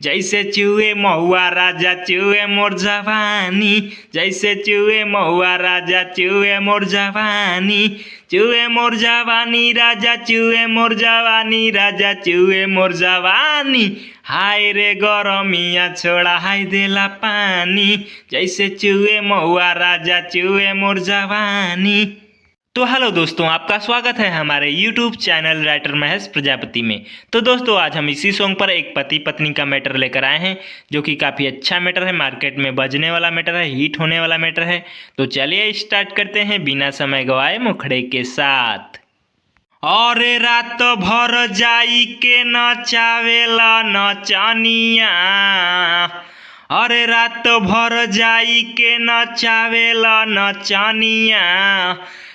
जैसे चूहे महुआ राजा चूहे मोर जवानी, जैसे चूहे महुआ राजा चूहे मोर जवानी, चूहे मोर जवानी राजा चूहे मोर जवानी राजा चूहे मोर जवानी। हाय रे गरमिया छोड़ा हाय देला पानी, जैसे चूहे महुआ राजा चूहे मोर जवानी। तो हेलो दोस्तों, आपका स्वागत है हमारे YouTube channel writer Mahesh Prajapati में। तो दोस्तों, आज हम इसी सॉन्ग पर एक पति पत्नी का मैटर लेकर आए हैं, जो कि काफ़ी अच्छा मैटर है, मार्केट में बजने वाला मैटर है, हिट होने वाला मैटर है। तो चलिए स्टार्ट करते हैं बिना समय गवाए मुखड़े के साथ। और रात भर जाई के नचावेला नचनिया, अरे रात भर जाई के नचावेला नचनिया,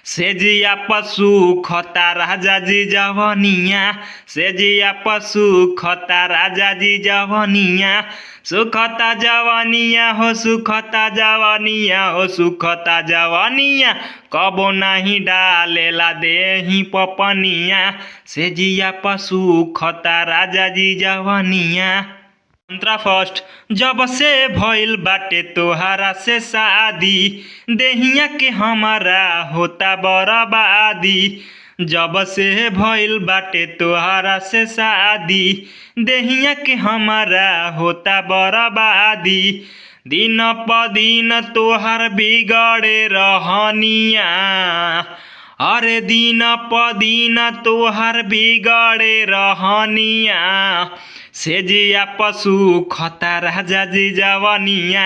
सेजिया पशु खता राजा जी जवनिया, सेजिया पशु खता राजा जी जवनिया, सुखता जवनिया हो सुखता जवनिया हो सुखता जवनिया, कबो नहीं डालेला देही पपनिया, सेजिया पशु खता राजा जी जवनिया। मंत्रा फर्स्ट, जब से भइल बाटे तोहरा से शादी, देहिया के हमारा होता बर्बादी। जब से भइल बाटे तोहरा से शादी, देहिया के हमारा होता बर्बादी। दिन प दिन तोहर बिगड़े रहनिया, अरे दिन प दिन तोहर बिगड़े रहनिया, सेजिया पशु खता राजा जी जवनिया,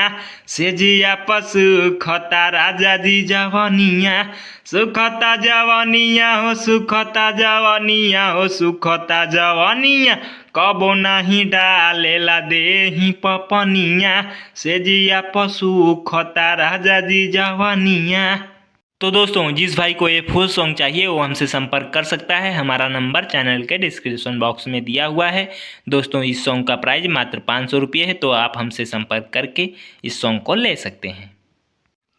सेजिया पशु खता राजा जी जवनिया, सुखता जवनिया हो सुखता जवनिया हो सुखता जवनिया, कबो नहीं डालेला देही पपनिया, सेजिया पशु खता राजा जी जवनिया। तो दोस्तों, जिस भाई को ये फुल सॉन्ग चाहिए वो हमसे संपर्क कर सकता है। हमारा नंबर चैनल के डिस्क्रिप्शन बॉक्स में दिया हुआ है। दोस्तों, इस सॉन्ग का प्राइस मात्र 500 रुपये है, तो आप हमसे संपर्क करके इस सॉन्ग को ले सकते हैं।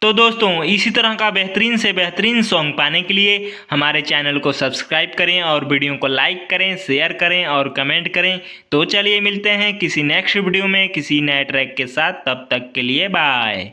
तो दोस्तों, इसी तरह का बेहतरीन से बेहतरीन सॉन्ग पाने के लिए हमारे चैनल को सब्सक्राइब करें और वीडियो को लाइक करें, शेयर करें और कमेंट करें। तो चलिए मिलते हैं किसी नेक्स्ट वीडियो में किसी नए ट्रैक के साथ। तब तक के लिए बाय।